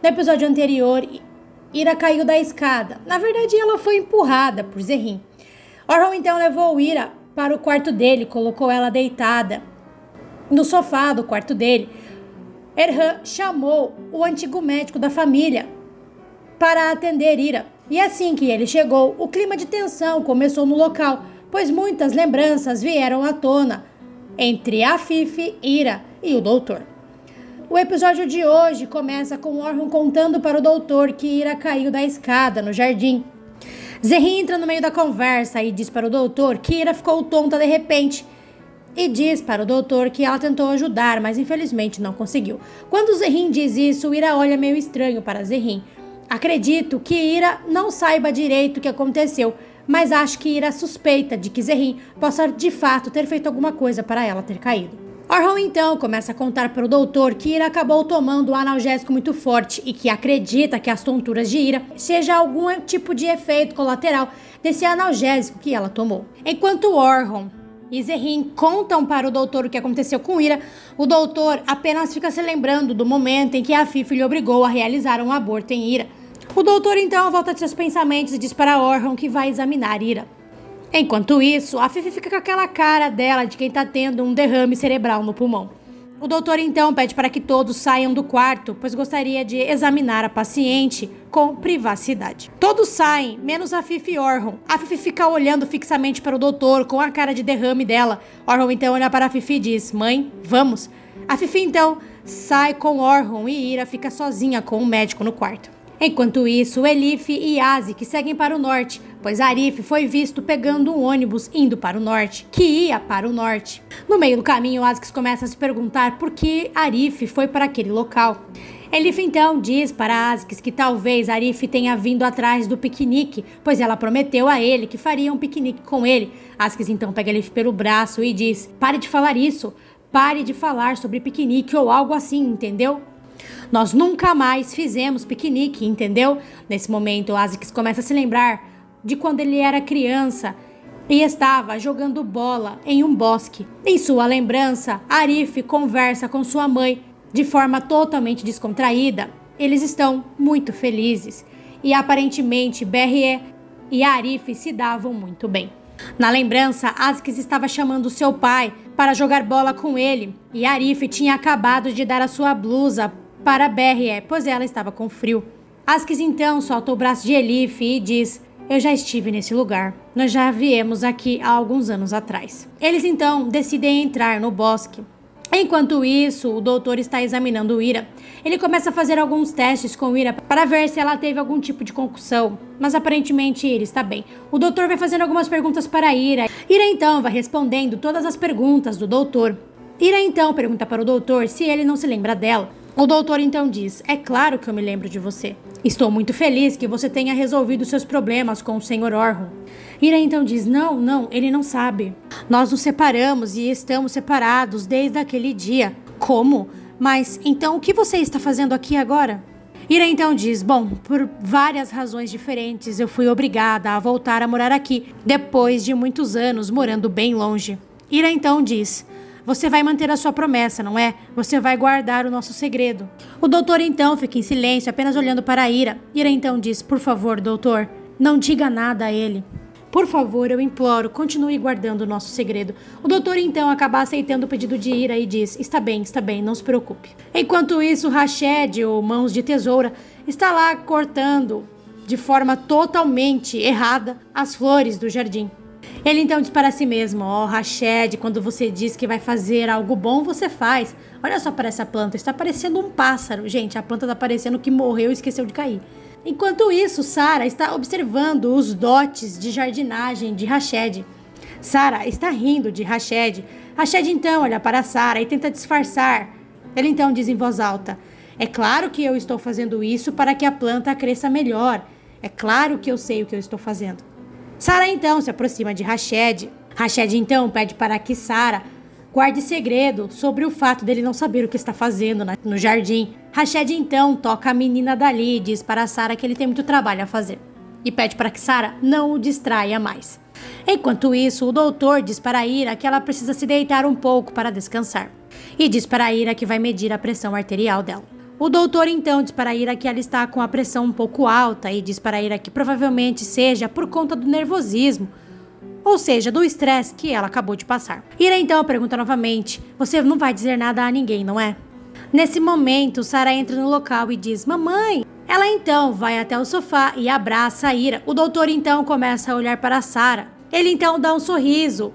No episódio anterior, Ira caiu da escada. Na verdade, ela foi empurrada por Zerrin. Orhun então levou Ira para o quarto dele, colocou ela deitada no sofá do quarto dele. Erhan chamou o antigo médico da família para atender Ira. E assim que ele chegou, o clima de tensão começou no local, pois muitas lembranças vieram à tona entre Afif, Ira e o doutor. O episódio de hoje começa com Orhun contando para o doutor que Ira caiu da escada no jardim. Zerrin entra no meio da conversa e diz para o doutor que Ira ficou tonta de repente. E diz para o doutor que ela tentou ajudar, mas infelizmente não conseguiu. Quando Zerrin diz isso, Ira olha meio estranho para Zerrin. Acredito que Ira não saiba direito o que aconteceu, mas acho que Ira suspeita de que Zerrin possa de fato ter feito alguma coisa para ela ter caído. Orhun então começa a contar para o doutor que Ira acabou tomando um analgésico muito forte e que acredita que as tonturas de Ira seja algum tipo de efeito colateral desse analgésico que ela tomou. Enquanto Orhun e Zerrin contam para o doutor o que aconteceu com Ira, o doutor apenas fica se lembrando do momento em que Afif lhe obrigou a realizar um aborto em Ira. O doutor então volta de seus pensamentos e diz para Orhun que vai examinar Ira. Enquanto isso, Afif fica com aquela cara dela de quem está tendo um derrame cerebral no pulmão. O doutor então pede para que todos saiam do quarto, pois gostaria de examinar a paciente com privacidade. Todos saem, menos Afif e Orhun. Afif fica olhando fixamente para o doutor com a cara de derrame dela. Orhun então olha para Afif e diz: "Mãe, vamos." Afif então sai com Orhun e Ira fica sozinha com o médico no quarto. Enquanto isso, Elif e Azik seguem para o norte, pois Arif foi visto pegando um ônibus indo para o norte, que ia para o norte. No meio do caminho, Azik começa a se perguntar por que Arif foi para aquele local. Elif então diz para Azik que talvez Arif tenha vindo atrás do piquenique, pois ela prometeu a ele que faria um piquenique com ele. Azik então pega Elif pelo braço e diz: "Pare de falar isso, pare de falar sobre piquenique ou algo assim, entendeu? Nós nunca mais fizemos piquenique, entendeu?" Nesse momento, Azik começa a se lembrar de quando ele era criança e estava jogando bola em um bosque. Em sua lembrança, Arif conversa com sua mãe de forma totalmente descontraída. Eles estão muito felizes e aparentemente Berrie e Arif se davam muito bem. Na lembrança, Azik estava chamando seu pai para jogar bola com ele e Arif tinha acabado de dar a sua blusa para Berrie, pois ela estava com frio. Azik então solta o braço de Elif e diz: "Eu já estive nesse lugar. Nós já viemos aqui há alguns anos atrás." Eles então decidem entrar no bosque. Enquanto isso, o doutor está examinando Ira. Ele começa a fazer alguns testes com Ira para ver se ela teve algum tipo de concussão, mas aparentemente Ira está bem. O doutor vai fazendo algumas perguntas para Ira. Ira então vai respondendo todas as perguntas do doutor. Ira então pergunta para o doutor se ele não se lembra dela. O doutor então diz: "É claro que eu me lembro de você. Estou muito feliz que você tenha resolvido seus problemas com o Sr. Orhun." Ira então diz: Não, ele não sabe. Nós nos separamos e estamos separados desde aquele dia." "Como? Mas então o que você está fazendo aqui agora?" Ira então diz: "Bom, por várias razões diferentes eu fui obrigada a voltar a morar aqui, depois de muitos anos morando bem longe." Ira então diz: "Você vai manter a sua promessa, não é? Você vai guardar o nosso segredo." O doutor então fica em silêncio, apenas olhando para Ira. Ira então diz: "Por favor, doutor, não diga nada a ele. Por favor, eu imploro, continue guardando o nosso segredo." O doutor então acaba aceitando o pedido de Ira e diz: está bem, não se preocupe." Enquanto isso, Rashed, ou Mãos de Tesoura, está lá cortando, de forma totalmente errada, as flores do jardim. Ele então diz para si mesmo: Rashed, quando você diz que vai fazer algo bom, você faz. Olha só para essa planta, está parecendo um pássaro. Gente, a planta está parecendo que morreu e esqueceu de cair. Enquanto isso, Sarah está observando os dotes de jardinagem de Rashed. Sarah está rindo de Rashed. Rashed então olha para Sarah e tenta disfarçar. Ele então diz em voz alta: "É claro que eu estou fazendo isso para que a planta cresça melhor. É claro que eu sei o que eu estou fazendo." Sarah então se aproxima de Rashed. Rashed então pede para que Sarah guarde segredo sobre o fato dele não saber o que está fazendo no jardim. Rashed então toca a menina dali e diz para Sarah que ele tem muito trabalho a fazer e pede para que Sarah não o distraia mais. Enquanto isso, o doutor diz para Ira que ela precisa se deitar um pouco para descansar e diz para Ira que vai medir a pressão arterial dela. O doutor então diz para Ira que ela está com a pressão um pouco alta e diz para Ira que provavelmente seja por conta do nervosismo, ou seja, do estresse que ela acabou de passar. Ira então pergunta novamente: você não vai dizer nada a ninguém, não é? Nesse momento, Sarah entra no local e diz: mamãe! Ela então vai até o sofá e abraça a Ira. O doutor então começa a olhar para Sarah. Ele então dá um sorriso,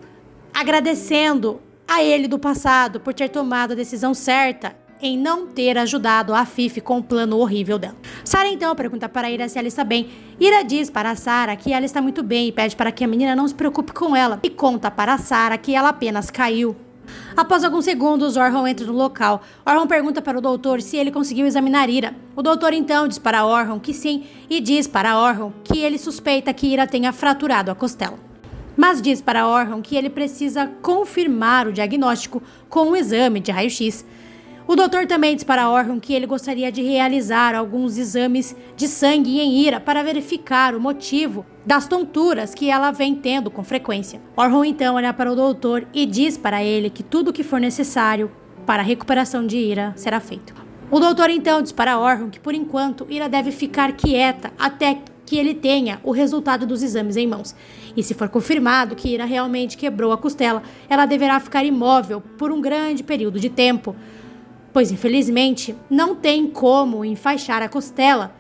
agradecendo a ele do passado por ter tomado a decisão certa em não ter ajudado a Fifi com o plano horrível dela. Sarah então pergunta para Ira se ela está bem. Ira diz para Sarah que ela está muito bem e pede para que a menina não se preocupe com ela. E conta para Sarah que ela apenas caiu. Após alguns segundos, Orhon entra no local. Orhon pergunta para o doutor se ele conseguiu examinar Ira. O doutor então diz para Orhon que sim e diz para Orhon que ele suspeita que Ira tenha fraturado a costela. Mas diz para Orhon que ele precisa confirmar o diagnóstico com um exame de raio-x. O doutor também diz para Orhon que ele gostaria de realizar alguns exames de sangue em Ira para verificar o motivo das tonturas que ela vem tendo com frequência. Orhon então olha para o doutor e diz para ele que tudo o que for necessário para a recuperação de Ira será feito. O doutor então diz para Orhon que por enquanto Ira deve ficar quieta até que ele tenha o resultado dos exames em mãos. E se for confirmado que Ira realmente quebrou a costela, ela deverá ficar imóvel por um grande período de tempo, pois infelizmente não tem como enfaixar a costela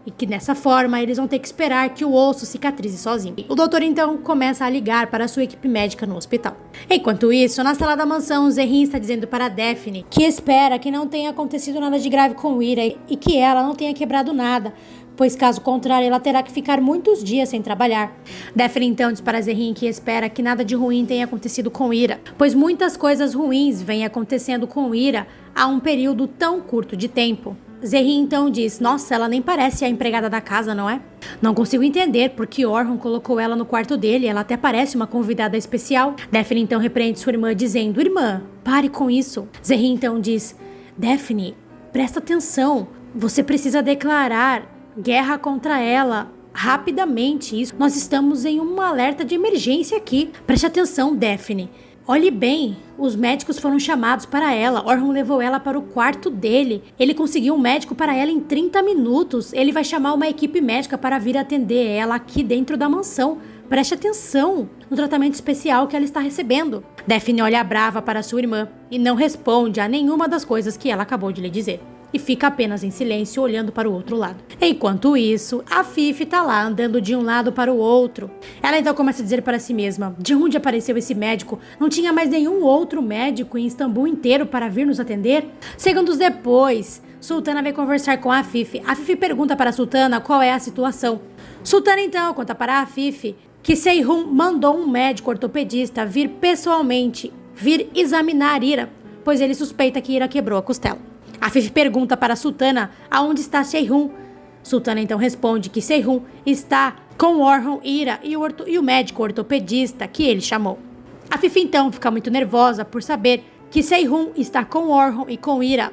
e que dessa forma eles vão ter que esperar que o osso cicatrize sozinho. O doutor então começa a ligar para a sua equipe médica no hospital. Enquanto isso, na sala da mansão, Zerrin está dizendo para Daphne que espera que não tenha acontecido nada de grave com Ira e que ela não tenha quebrado nada, pois caso contrário ela terá que ficar muitos dias sem trabalhar. Daphne então diz para Zerrin que espera que nada de ruim tenha acontecido com Ira, pois muitas coisas ruins vêm acontecendo com Ira há um período tão curto de tempo. Zerrin então diz: nossa, ela nem parece a empregada da casa, não é? Não consigo entender porque Orhon colocou ela no quarto dele, ela até parece uma convidada especial. Daphne então repreende sua irmã dizendo: irmã, pare com isso. Zerrin então diz: Daphne, presta atenção, você precisa declarar guerra contra ela rapidamente. Isso, nós estamos em um alerta de emergência aqui. Preste atenção, Daphne. Olhe bem, os médicos foram chamados para ela. Orhon levou ela para o quarto dele. Ele conseguiu um médico para ela em 30 minutos. Ele vai chamar uma equipe médica para vir atender ela aqui dentro da mansão. Preste atenção no tratamento especial que ela está recebendo. Daphne olha brava para sua irmã e não responde a nenhuma das coisas que ela acabou de lhe dizer. E fica apenas em silêncio, olhando para o outro lado. Enquanto isso, a Fifi tá lá, andando de um lado para o outro. Ela então começa a dizer para si mesma: de onde apareceu esse médico? Não tinha mais nenhum outro médico em Istambul inteiro para vir nos atender? Segundos depois, Sultana vem conversar com a Fifi. A Fifi pergunta para a Sultana qual é a situação. Sultana então conta para a Fifi que Seyhun mandou um médico ortopedista vir pessoalmente, vir examinar Ira, pois ele suspeita que Ira quebrou a costela. A Fifi pergunta para a Sultana aonde está Seyhun. Sultana então responde que Seyhun está com Orhon, Ira e o médico ortopedista que ele chamou. A Fifi então fica muito nervosa por saber que Seyhun está com Orhon e com Ira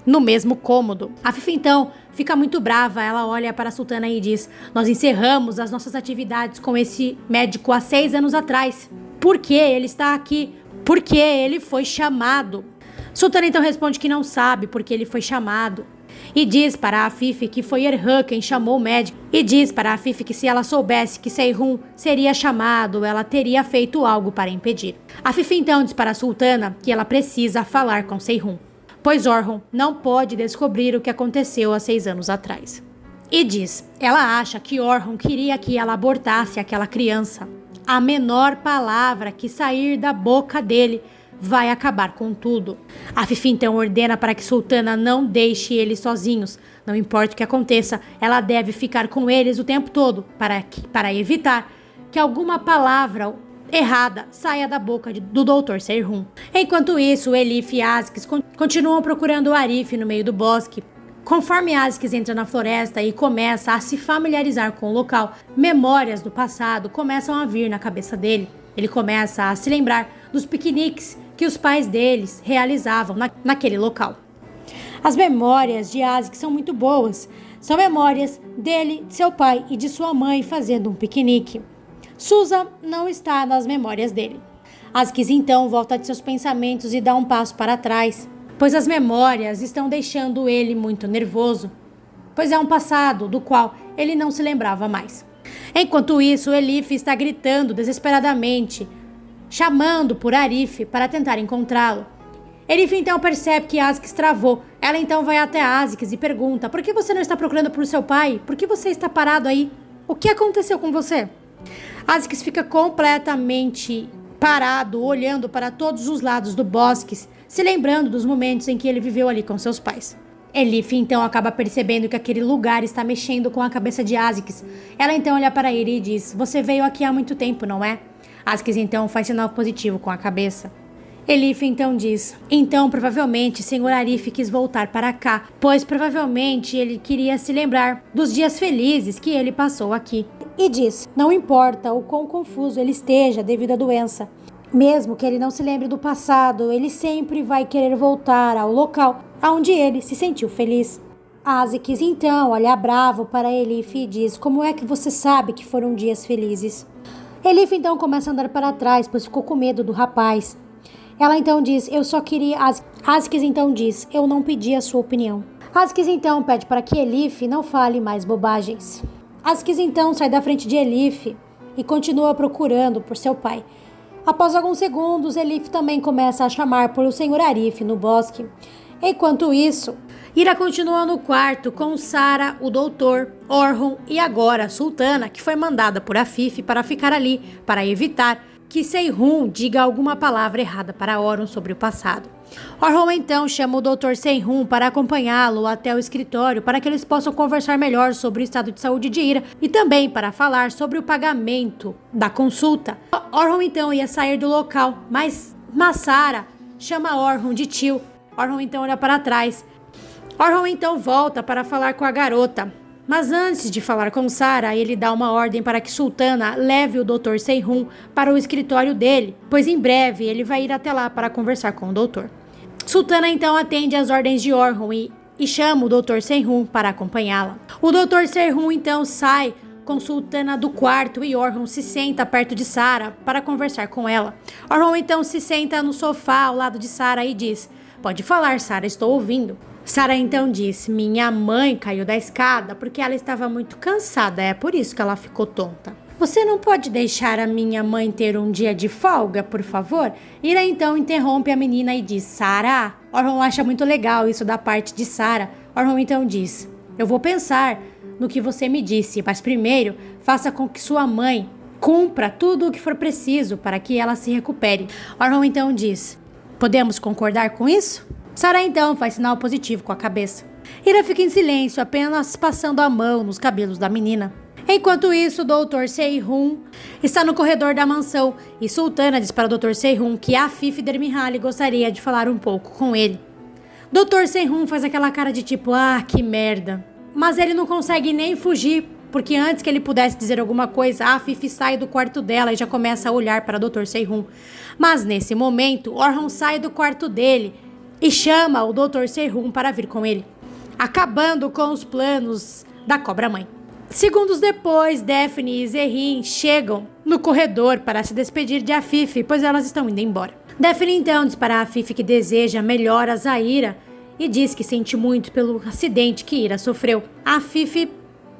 no mesmo cômodo. A Fifi então fica muito brava, ela olha para a Sultana e diz: nós encerramos as nossas atividades com esse médico há 6 anos atrás. Por que ele está aqui? Porque ele foi chamado. Sultana então responde que não sabe porque ele foi chamado. E diz para a Fifi que foi Erhan quem chamou o médico. E diz para a Fifi que se ela soubesse que Seyhun seria chamado, ela teria feito algo para impedir. A Fifi então diz para a Sultana que ela precisa falar com Seyhun, pois Orhon não pode descobrir o que aconteceu há 6 anos atrás. E diz, ela acha que Orhon queria que ela abortasse aquela criança. A menor palavra que sair da boca dele vai acabar com tudo. A Fifi então ordena para que Sultana não deixe eles sozinhos. Não importa o que aconteça, ela deve ficar com eles o tempo todo para evitar que alguma palavra errada saia da boca do Dr. Seyhun. Enquanto isso, Elif e Azkis continuam procurando Arif no meio do bosque. Conforme Azkis entra na floresta e começa a se familiarizar com o local, memórias do passado começam a vir na cabeça dele. Ele começa a se lembrar dos piqueniques que os pais deles realizavam naquele local. As memórias de Azkis são muito boas. São memórias dele, de seu pai e de sua mãe fazendo um piquenique. Susan não está nas memórias dele. Azkis então volta de seus pensamentos e dá um passo para trás, pois as memórias estão deixando ele muito nervoso, pois é um passado do qual ele não se lembrava mais. Enquanto isso, Elif está gritando desesperadamente, chamando por Arif para tentar encontrá-lo. Elif então percebe que Azix travou. Ela então vai até Azix e pergunta: por que você não está procurando por seu pai? Por que você está parado aí? O que aconteceu com você? Azix fica completamente parado, olhando para todos os lados do bosque, se lembrando dos momentos em que ele viveu ali com seus pais. Elif então acaba percebendo que aquele lugar está mexendo com a cabeça de Azix. Ela então olha para ele e diz: você veio aqui há muito tempo, não é? Azix então faz sinal positivo com a cabeça. Elif então diz: então provavelmente Senhor Arif quis voltar para cá, pois provavelmente ele queria se lembrar dos dias felizes que ele passou aqui. E diz: não importa o quão confuso ele esteja devido à doença, mesmo que ele não se lembre do passado, ele sempre vai querer voltar ao local onde ele se sentiu feliz. Azix então olha bravo para Elif e diz: como é que você sabe que foram dias felizes? Elif então começa a andar para trás, pois ficou com medo do rapaz. Ela então diz: eu só queria... Azix então diz: eu não pedi a sua opinião. Azix então pede para que Elif não fale mais bobagens. Azix então sai da frente de Elif e continua procurando por seu pai. Após alguns segundos, Elif também começa a chamar pelo Senhor Arif no bosque. Enquanto isso, Ira continua no quarto com Sara, o doutor, Orhun e agora a Sultana, que foi mandada por Afif para ficar ali, para evitar que Seyhun diga alguma palavra errada para Orhun sobre o passado. Orhun então chama o Dr. Seyhun para acompanhá-lo até o escritório para que eles possam conversar melhor sobre o estado de saúde de Ira e também para falar sobre o pagamento da consulta. Orhun então ia sair do local, mas Sara chama Orhun de tio. Orhun então olha para trás. Orhun então volta para falar com a garota. Mas antes de falar com Sara, ele dá uma ordem para que Sultana leve o Dr. Seyhun para o escritório dele, pois em breve ele vai ir até lá para conversar com o doutor. Sultana então atende às ordens de Orhun e chama o Dr. Seyhun para acompanhá-la. O Dr. Seyhun então sai com Sultana do quarto e Orhun se senta perto de Sara para conversar com ela. Orhun então se senta no sofá ao lado de Sara e diz: pode falar, Sara, estou ouvindo. Sara então diz: minha mãe caiu da escada porque ela estava muito cansada, é por isso que ela ficou tonta. Você não pode deixar a minha mãe ter um dia de folga, por favor? Ira então interrompe a menina e diz: Sara. Orhun acha muito legal isso da parte de Sara. Orhun então diz: eu vou pensar no que você me disse, mas primeiro faça com que sua mãe cumpra tudo o que for preciso para que ela se recupere. Orhun então diz: podemos concordar com isso? Sara então faz sinal positivo com a cabeça. Ira fica em silêncio, apenas passando a mão nos cabelos da menina. Enquanto isso, o Dr. Seyhun está no corredor da mansão e Sultana diz para o Dr. Seyhun que a Afif Dermihali gostaria de falar um pouco com ele. Dr. Seyhun faz aquela cara de tipo: ah, que merda. Mas ele não consegue nem fugir, porque antes que ele pudesse dizer alguma coisa, a Afif sai do quarto dela e já começa a olhar para o Dr. Seyhun. Mas nesse momento, Orhun sai do quarto dele e chama o Dr. Seyhun para vir com ele, acabando com os planos da Cobra-Mãe. Segundos depois, Daphne e Zerrin chegam no corredor para se despedir de Afif, pois elas estão indo embora. Daphne então diz para Afif que deseja melhoras a Ira e diz que sente muito pelo acidente que Ira sofreu. A Afif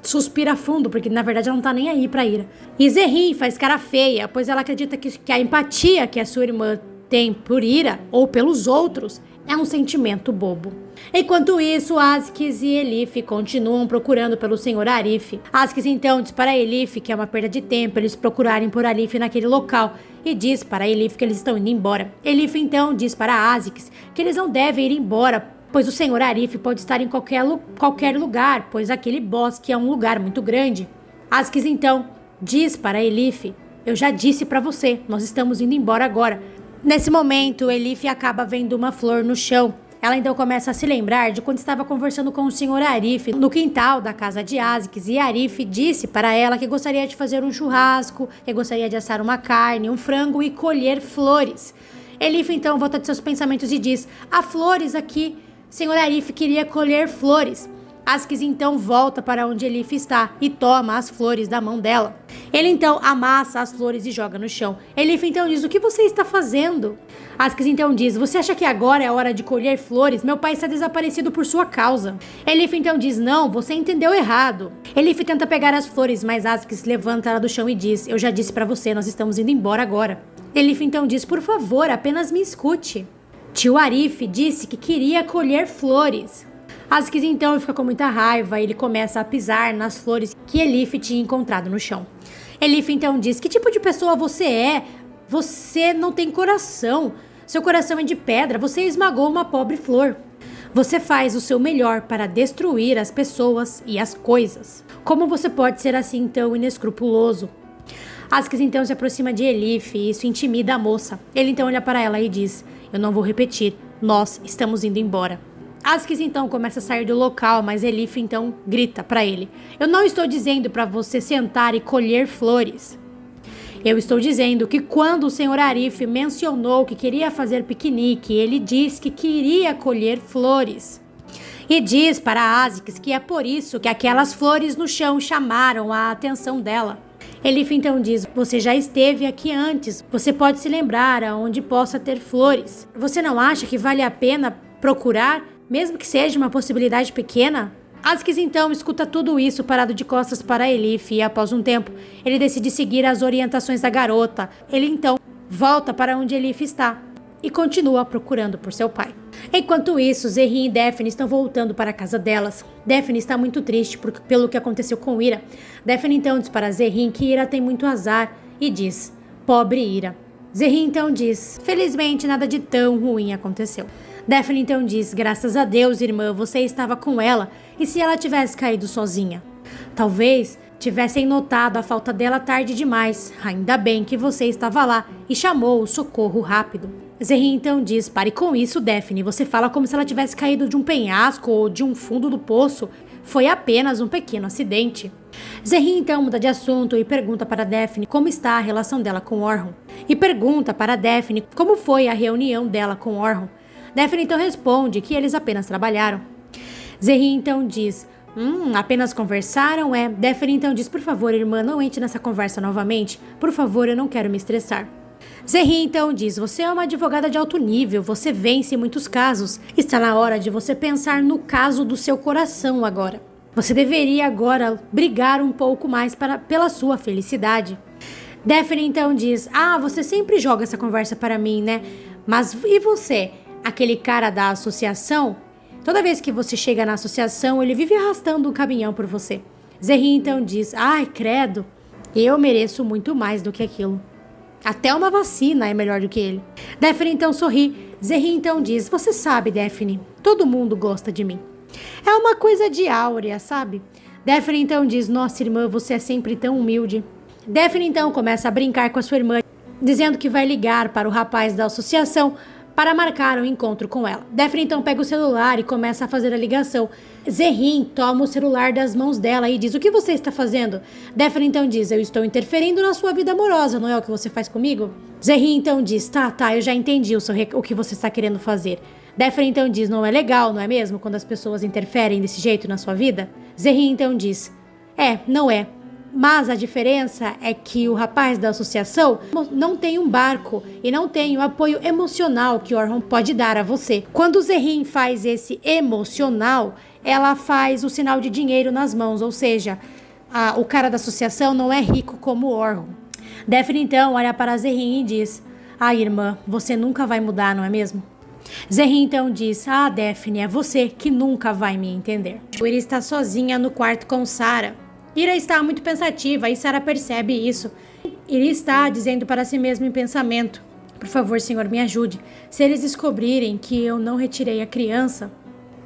suspira fundo, porque na verdade ela não tá nem aí pra Ira. E Zerrin faz cara feia, pois ela acredita que a empatia que a sua irmã tem por Ira ou pelos outros é um sentimento bobo. Enquanto isso, Azix e Elif continuam procurando pelo Senhor Arif. Azix então diz para Elif que é uma perda de tempo eles procurarem por Arif naquele local e diz para Elif que eles estão indo embora. Elif então diz para Azix que eles não devem ir embora, pois o Senhor Arif pode estar em qualquer lugar, pois aquele bosque é um lugar muito grande. Azix então diz para Elif: eu já disse para você, nós estamos indo embora agora. Nesse momento, Elif acaba vendo uma flor no chão. Ela então começa a se lembrar de quando estava conversando com o Sr. Arif no quintal da casa de Azix, e Arif disse para ela que gostaria de fazer um churrasco, que gostaria de assar uma carne, um frango e colher flores. Elif então volta de seus pensamentos e diz: há flores aqui. Sr. Arif queria colher flores. Askis então volta para onde Elif está e toma as flores da mão dela. Ele então amassa as flores e joga no chão. Elif então diz: o que você está fazendo? Askis então diz: você acha que agora é a hora de colher flores? Meu pai está desaparecido por sua causa. Elif então diz: não, você entendeu errado. Elif tenta pegar as flores, mas Askis levanta ela do chão e diz: eu já disse para você, nós estamos indo embora agora. Elif então diz: por favor, apenas me escute. Tio Arif disse que queria colher flores. Askis então fica com muita raiva e ele começa a pisar nas flores que Elif tinha encontrado no chão. Elif então diz: que tipo de pessoa você é? Você não tem coração. Seu coração é de pedra, você esmagou uma pobre flor. Você faz o seu melhor para destruir as pessoas e as coisas. Como você pode ser assim tão inescrupuloso? Askis então se aproxima de Elif e isso intimida a moça. Ele então olha para ela e diz: eu não vou repetir, nós estamos indo embora. Askis então começa a sair do local, mas Elif então grita para ele: eu não estou dizendo para você sentar e colher flores. Eu estou dizendo que quando o Sr. Arif mencionou que queria fazer piquenique, ele diz que queria colher flores. E diz para Askis que é por isso que aquelas flores no chão chamaram a atenção dela. Elif então diz: você já esteve aqui antes, você pode se lembrar aonde possa ter flores. Você não acha que vale a pena procurar, mesmo que seja uma possibilidade pequena? Askis então escuta tudo isso parado de costas para Elif e após um tempo ele decide seguir as orientações da garota. Ele então volta para onde Elif está e continua procurando por seu pai. Enquanto isso, Zerrin e Daphne estão voltando para a casa delas. Daphne está muito triste pelo que aconteceu com Ira. Daphne então diz para Zerrin que Ira tem muito azar e diz: pobre Ira. Zerrin então diz: felizmente nada de tão ruim aconteceu. Daphne então diz: graças a Deus, irmã, você estava com ela. E se ela tivesse caído sozinha? Talvez tivessem notado a falta dela tarde demais. Ainda bem que você estava lá e chamou o socorro rápido. Zerrin então diz: pare com isso, Daphne. Você fala como se ela tivesse caído de um penhasco ou de um fundo do poço. Foi apenas um pequeno acidente. Zerrin então muda de assunto e pergunta para Daphne como está a relação dela com Orhun. E pergunta para Daphne como foi a reunião dela com Orhun. Daphne então responde que eles apenas trabalharam. Zerrin então diz: apenas conversaram, é? Daphne então diz: por favor, irmã, não entre nessa conversa novamente. Por favor, eu não quero me estressar. Zerrin então diz: você é uma advogada de alto nível, você vence em muitos casos. Está na hora de você pensar no caso do seu coração agora. Você deveria agora brigar um pouco mais pela sua felicidade. Daphne então diz: você sempre joga essa conversa para mim, né? Mas e você? Aquele cara da associação? Toda vez que você chega na associação, ele vive arrastando um caminhão por você. Zerrin então diz: ai, credo, eu mereço muito mais do que aquilo. Até uma vacina é melhor do que ele. Daphne então sorri. Zerrin então diz: você sabe, Daphne, todo mundo gosta de mim. É uma coisa de áurea, sabe? Daphne então diz: nossa, irmã, você é sempre tão humilde. Daphne então começa a brincar com a sua irmã, dizendo que vai ligar para o rapaz da associação para marcar um encontro com ela. Daphne então pega o celular e começa a fazer a ligação. Zerrin toma o celular das mãos dela e diz: o que você está fazendo? Daphne então diz: eu estou interferindo na sua vida amorosa, não é o que você faz comigo? Zerrin então diz: tá, eu já entendi o que você está querendo fazer. Daphne então diz: não é legal, não é mesmo, quando as pessoas interferem desse jeito na sua vida? Zerrin então diz: não é. Mas a diferença é que o rapaz da associação não tem um barco e não tem o apoio emocional que Orhun pode dar a você. Quando Zerrin faz esse emocional, ela faz o sinal de dinheiro nas mãos, ou seja, o cara da associação não é rico como Orhun. Daphne então olha para Zerrin e diz: irmã, você nunca vai mudar, não é mesmo? Zerrin então diz: Daphne, é você que nunca vai me entender. Ira está sozinha no quarto com Sarah. Ira está muito pensativa e Sarah percebe isso. Ira está dizendo para si mesma em pensamento: por favor, senhor, me ajude. Se eles descobrirem que eu não retirei a criança,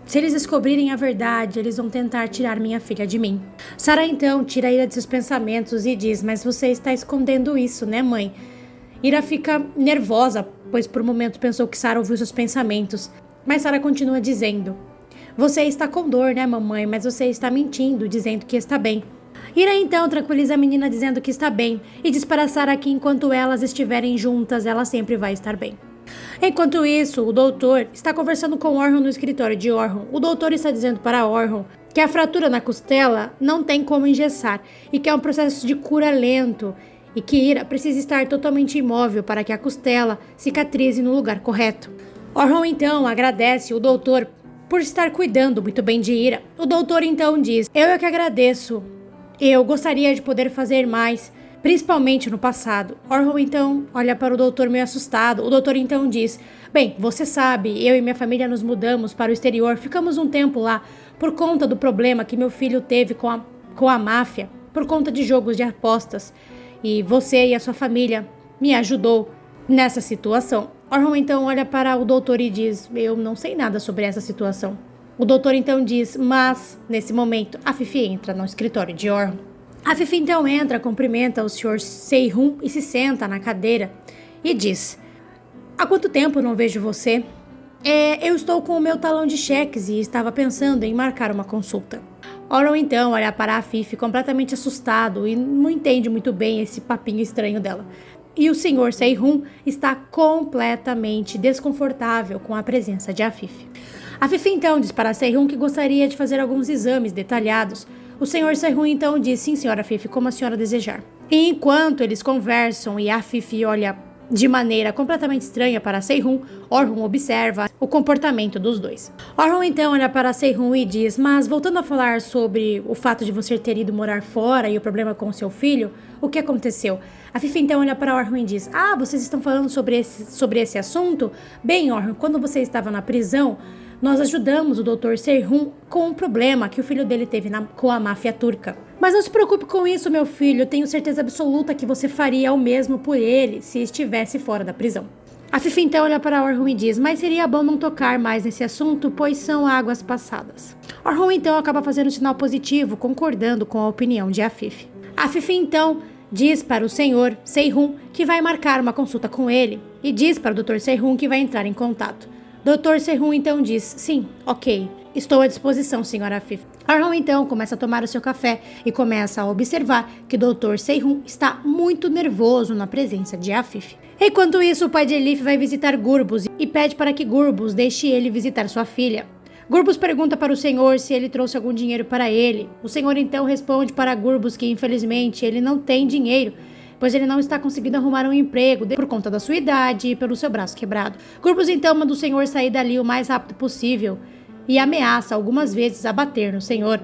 se eles descobrirem a verdade, eles vão tentar tirar minha filha de mim. Sarah então tira Ira de seus pensamentos e diz: mas você está escondendo isso, né, mãe? Ira fica nervosa, pois por um momento pensou que Sarah ouviu seus pensamentos. Mas Sarah continua dizendo: você está com dor, né, mamãe? Mas você está mentindo, dizendo que está bem. Ira então tranquiliza a menina dizendo que está bem e diz para Sarah que enquanto elas estiverem juntas, ela sempre vai estar bem. Enquanto isso, o doutor está conversando com Orhun no escritório de Orhun. O doutor está dizendo para Orhun que a fratura na costela não tem como engessar e que é um processo de cura lento e que Ira precisa estar totalmente imóvel para que a costela cicatrize no lugar correto. Orhon então agradece o doutor por estar cuidando muito bem de Ira. O doutor então diz: eu é que agradeço. Eu gostaria de poder fazer mais, principalmente no passado. Orhon então olha para o doutor meio assustado. O doutor então diz: bem, você sabe, eu e minha família nos mudamos para o exterior. Ficamos um tempo lá por conta do problema que meu filho teve com a máfia, por conta de jogos de apostas. E você e a sua família me ajudou nessa situação. Orhon então olha para o doutor e diz: eu não sei nada sobre essa situação. O doutor então diz: mas, nesse momento, a Fifi entra no escritório de Orhon. A Fifi então entra, cumprimenta o Sr. Se-Hun e se senta na cadeira e diz: há quanto tempo não vejo você? Eu estou com o meu talão de cheques e estava pensando em marcar uma consulta. Orhon então olha para a Fifi completamente assustado e não entende muito bem esse papinho estranho dela. E o Sr. Se-Hun está completamente desconfortável com a presença de Fifi. A Fifi então diz para Se-Hun que gostaria de fazer alguns exames detalhados. O Sr. Se-Hun então diz: sim, senhora Fifi, como a senhora desejar. E enquanto eles conversam e a Fifi olha de maneira completamente estranha para Se-Hun, Orhon observa o comportamento dos dois. Orhon então olha para Se-Hun e diz: mas voltando a falar sobre o fato de você ter ido morar fora e o problema com seu filho, o que aconteceu? A Fifi então olha para Orhon e diz: vocês estão falando sobre esse assunto? Bem, Orhon, quando você estava na prisão, nós ajudamos o Dr. Se-Hun com um problema que o filho dele teve com a máfia turca. Mas não se preocupe com isso, meu filho. Eu tenho certeza absoluta que você faria o mesmo por ele se estivesse fora da prisão. A Fifi então olha para Orhon e diz: mas seria bom não tocar mais nesse assunto, pois são águas passadas. Orhon então acaba fazendo um sinal positivo, concordando com a opinião de Fifi. A Fifi então diz para o Sr. Se-Hun que vai marcar uma consulta com ele e diz para o Dr. Se-Hun que vai entrar em contato. Dr. Se-Hun então diz: sim, ok, estou à disposição, senhora Fifi. Orhon então começa a tomar o seu café e começa a observar que o Dr. Se-Hun está muito nervoso na presença de Fifi. Enquanto isso, o pai de Elif vai visitar Gurbus e pede para que Gurbus deixe ele visitar sua filha. Gurbus pergunta para o senhor se ele trouxe algum dinheiro para ele. O senhor então responde para Gurbus que infelizmente ele não tem dinheiro, pois ele não está conseguindo arrumar um emprego por conta da sua idade e pelo seu braço quebrado. Gurbus então manda o senhor sair dali o mais rápido possível e ameaça algumas vezes a bater no senhor.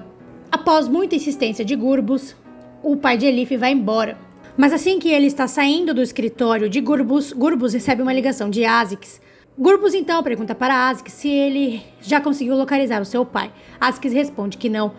Após muita insistência de Gurbus, o pai de Elif vai embora. Mas assim que ele está saindo do escritório de Gurbus, Gurbus recebe uma ligação de Azix. Gurbus então pergunta para Azix se ele já conseguiu localizar o seu pai. Azix responde que não.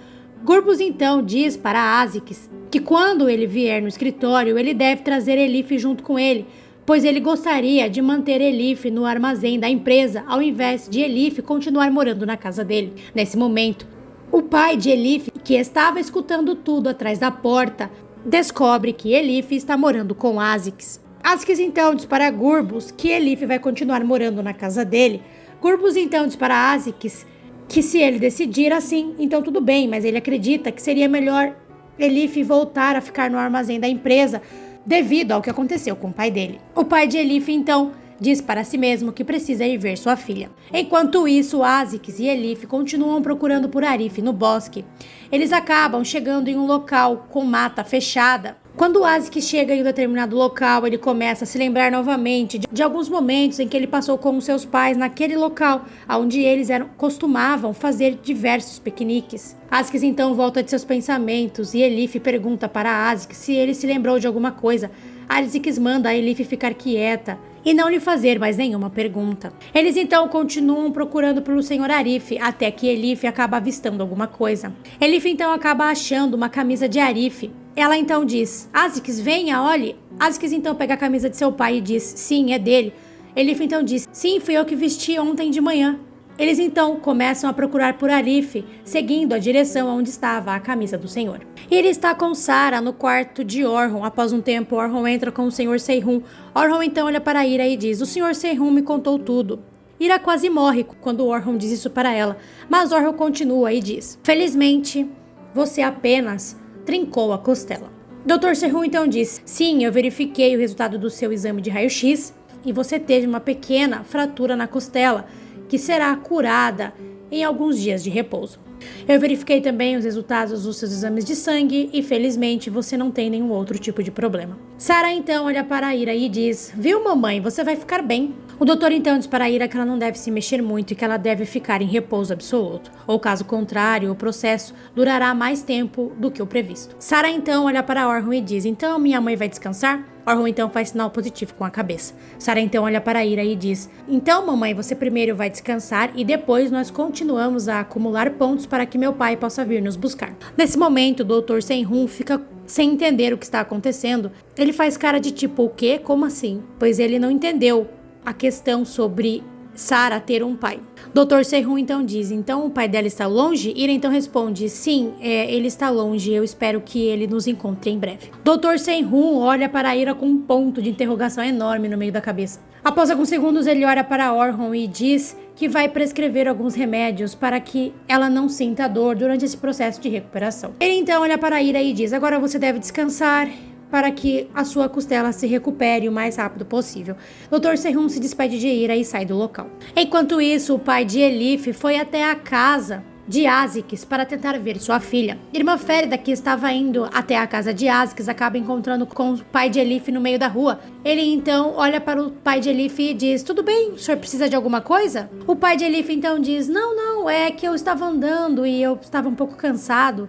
Gurbus então diz para Azix que quando ele vier no escritório, ele deve trazer Elif junto com ele, pois ele gostaria de manter Elif no armazém da empresa, ao invés de Elif continuar morando na casa dele. Nesse momento, o pai de Elif, que estava escutando tudo atrás da porta, descobre que Elif está morando com Azix. Azix então diz para Gurbus que Elif vai continuar morando na casa dele. Gurbus então diz para Azix que se ele decidir assim, então tudo bem, mas ele acredita que seria melhor Elif voltar a ficar no armazém da empresa devido ao que aconteceu com o pai dele. O pai de Elif então diz para si mesmo que precisa ir ver sua filha. Enquanto isso, Azix e Elif continuam procurando por Arif no bosque. Eles acabam chegando em um local com mata fechada. Quando Azix chega em um determinado local, ele começa a se lembrar novamente de alguns momentos em que ele passou com os seus pais naquele local, onde eles costumavam fazer diversos piqueniques. Azix então volta de seus pensamentos e Elif pergunta para Azix se ele se lembrou de alguma coisa. Azix manda a Elif ficar quieta e não lhe fazer mais nenhuma pergunta. Eles então continuam procurando pelo Sr. Arif, até que Elif acaba avistando alguma coisa. Elif então acaba achando uma camisa de Arif. Ela então diz: Azix, venha, olhe. Azix então pega a camisa de seu pai e diz: sim, é dele. Elif então diz: sim, fui eu que vesti ontem de manhã. Eles então começam a procurar por Arif, seguindo a direção onde estava a camisa do senhor. E ele está com Sarah no quarto de Orhon. Após um tempo, Orhon entra com o Sr. Se-Hun. Orhon então olha para Ira e diz: o Sr. Se-Hun me contou tudo. Ira quase morre quando Orhon diz isso para ela, mas Orhon continua e diz: felizmente, você apenas trincou a costela. Dr. Se-Hun então diz: sim, eu verifiquei o resultado do seu exame de raio-x e você teve uma pequena fratura na costela, que será curada em alguns dias de repouso. Eu verifiquei também os resultados dos seus exames de sangue e, felizmente, você não tem nenhum outro tipo de problema. Sarah então olha para a Ira e diz: viu, mamãe, você vai ficar bem. O doutor então diz para a Ira que ela não deve se mexer muito e que ela deve ficar em repouso absoluto, ou caso contrário, o processo durará mais tempo do que o previsto. Sarah então olha para Orhun e diz: então minha mãe vai descansar? Orhun então faz sinal positivo com a cabeça. Sarah então olha para a Ira e diz: então mamãe, você primeiro vai descansar e depois nós continuamos a acumular pontos para que meu pai possa vir nos buscar. Nesse momento, o Dr. Senhun fica sem entender o que está acontecendo. Ele faz cara de tipo, o quê? Como assim? Pois ele não entendeu a questão sobre Sarah ter um pai. Dr. Sehun então diz: então o pai dela está longe? Ira então responde: sim, ele está longe, eu espero que ele nos encontre em breve. Dr. Sehun olha para a Ira com um ponto de interrogação enorme no meio da cabeça. Após alguns segundos ele olha para Orhun e diz que vai prescrever alguns remédios para que ela não sinta dor durante esse processo de recuperação. Ele então olha para a Ira e diz: agora você deve descansar para que a sua costela se recupere o mais rápido possível. Dr. Sehun se despede de Ira e sai do local. Enquanto isso, o pai de Elif foi até a casa de Azix para tentar ver sua filha. Irmã Férida, que estava indo até a casa de Azix, acaba encontrando com o pai de Elif no meio da rua. Ele então olha para o pai de Elif e diz: tudo bem, o senhor precisa de alguma coisa? O pai de Elif então diz: não, é que eu estava andando e eu estava um pouco cansado,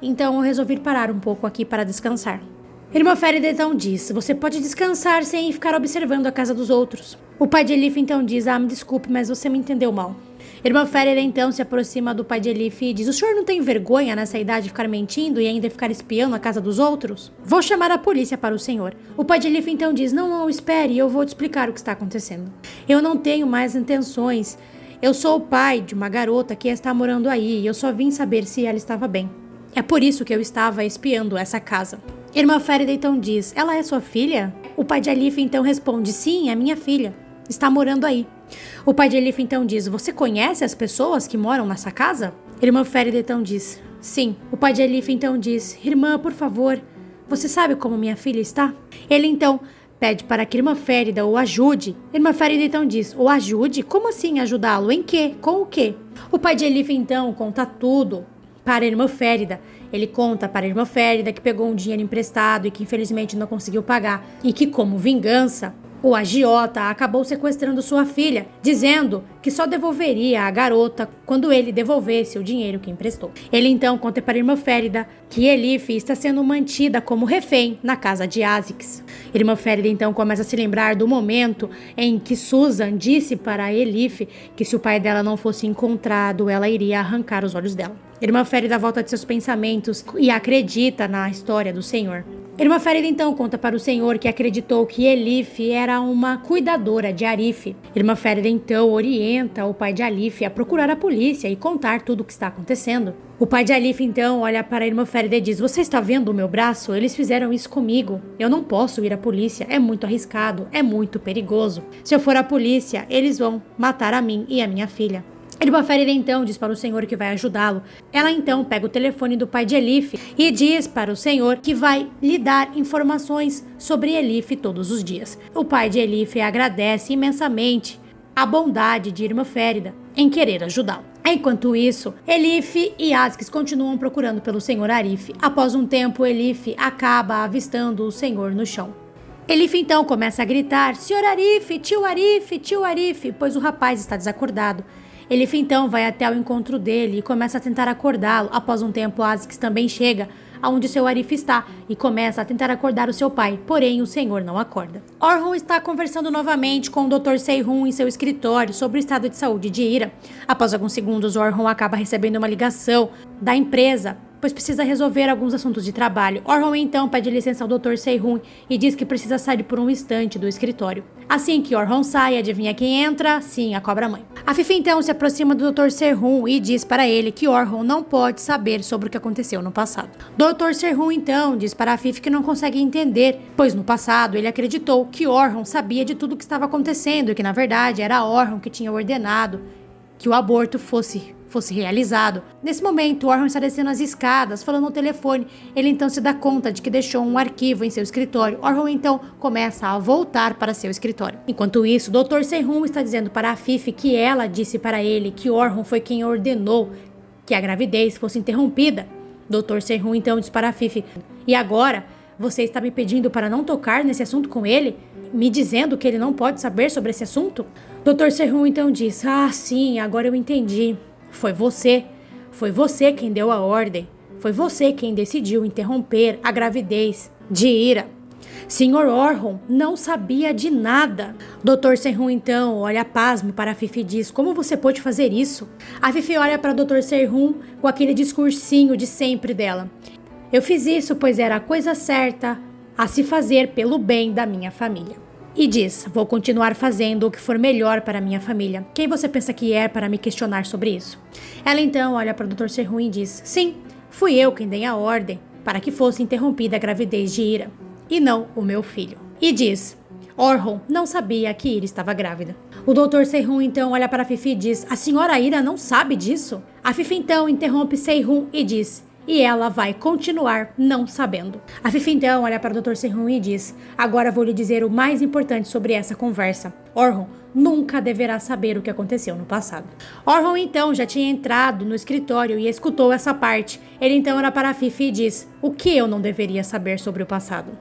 então eu resolvi parar um pouco aqui para descansar. Irmã Férida então diz: você pode descansar sem ficar observando a casa dos outros. O pai de Elif então diz: me desculpe, mas você me entendeu mal. Irmã Férida então se aproxima do pai de Elif e diz: o senhor não tem vergonha nessa idade de ficar mentindo e ainda ficar espiando a casa dos outros? Vou chamar a polícia para o senhor. O pai de Elif então diz: não, espere, eu vou te explicar o que está acontecendo. Eu não tenho mais intenções. Eu sou o pai de uma garota que está morando aí e eu só vim saber se ela estava bem. É por isso que eu estava espiando essa casa. Irmã Férida então diz: ela é sua filha? O pai de Elif então responde: sim, é minha filha. Está morando aí. O pai de Elif então diz: você conhece as pessoas que moram nessa casa? Irmã Férida então diz: sim. O pai de Elif então diz: irmã, por favor, você sabe como minha filha está? Ele então pede para que Irmã Férida o ajude. Irmã Férida então diz: o ajude? Como assim ajudá-lo? Em quê? Com o quê? O pai de Elif então conta tudo para a Irmã Férida. Ele conta para a Irmã Férida que pegou um dinheiro emprestado e que infelizmente não conseguiu pagar, e que, como vingança, o agiota acabou sequestrando sua filha, dizendo que só devolveria a garota quando ele devolvesse o dinheiro que emprestou. Ele então conta para a Irmã Férida que Elif está sendo mantida como refém na casa de Azix. Irmã Férida então começa a se lembrar do momento em que Susan disse para Elif que se o pai dela não fosse encontrado, ela iria arrancar os olhos dela. Irmã Férida volta de seus pensamentos e acredita na história do Senhor. Irmã Férida então conta para o Senhor que acreditou que Elif era uma cuidadora de Arif. Irmã Férida então orienta o pai de Alif a procurar a polícia e contar tudo o que está acontecendo. O pai de Alif então olha para a Irmã Férida e diz: você está vendo o meu braço? Eles fizeram isso comigo. Eu não posso ir à polícia, é muito arriscado, é muito perigoso. Se eu for à polícia, eles vão matar a mim e a minha filha. Irmã Férida então diz para o Senhor que vai ajudá-lo. Ela então pega o telefone do pai de Elif e diz para o Senhor que vai lhe dar informações sobre Elif todos os dias. O pai de Elif agradece imensamente a bondade de Irmã Férida em querer ajudá-lo. Enquanto isso, Elif e Azix continuam procurando pelo Senhor Arif. Após um tempo, Elif acaba avistando o Senhor no chão. Elif então começa a gritar: Senhor Arif, tio Arif, pois o rapaz está desacordado. Elif então vai até o encontro dele e começa a tentar acordá-lo. Após um tempo, Azix também chega aonde seu Arif está e começa a tentar acordar o seu pai, porém o senhor não acorda. Orhun está conversando novamente com o Dr. Sehun em seu escritório sobre o estado de saúde de Ira. Após alguns segundos, Orhun acaba recebendo uma ligação da empresa, pois precisa resolver alguns assuntos de trabalho. Orhun então pede licença ao Dr. Sehun e diz que precisa sair por um instante do escritório. Assim que Orhun sai, adivinha quem entra? Sim, a cobra-mãe. A Fifi então se aproxima do Dr. Sehun e diz para ele que Orhun não pode saber sobre o que aconteceu no passado. Dr. Sehun então diz para a Fifi que não consegue entender, pois no passado ele acreditou que Orhun sabia de tudo o que estava acontecendo e que na verdade era Orhun que tinha ordenado que o aborto fosse realizado. Nesse momento, Orhun está descendo as escadas, falando no telefone. Ele então se dá conta de que deixou um arquivo em seu escritório. Orhun então começa a voltar para seu escritório. Enquanto isso, Dr. Sehun está dizendo para a Fifi que ela disse para ele que Orhun foi quem ordenou que a gravidez fosse interrompida. Dr. Serrum então disse para a Fifi: e agora? Você está me pedindo para não tocar nesse assunto com ele? Me dizendo que ele não pode saber sobre esse assunto? Dr. Serrum então diz: ah, sim, agora eu entendi. Foi você quem deu a ordem. Foi você quem decidiu interromper a gravidez de Ira. Sr. Orhon não sabia de nada. Dr. Serrum então olha pasmo para a Fifi e diz: como você pôde fazer isso? A Fifi olha para Dr. Serrum com aquele discursinho de sempre dela: eu fiz isso pois era a coisa certa a se fazer pelo bem da minha família. E diz: vou continuar fazendo o que for melhor para minha família. Quem você pensa que é para me questionar sobre isso? Ela então olha para o Dr. Serrum e diz: sim, fui eu quem dei a ordem para que fosse interrompida a gravidez de Ira, e não o meu filho. E diz: Orhon não sabia que Ira estava grávida. O Dr. Serrum então olha para a Fifi e diz: a senhora Ira não sabe disso? A Fifi então interrompe Serrum e diz: e ela vai continuar não sabendo. A Fifi então olha para o Dr. Serrum e diz: agora vou lhe dizer o mais importante sobre essa conversa. Orhon nunca deverá saber o que aconteceu no passado. Orhon então já tinha entrado no escritório e escutou essa parte. Ele então olha para a Fifi e diz: o que eu não deveria saber sobre o passado?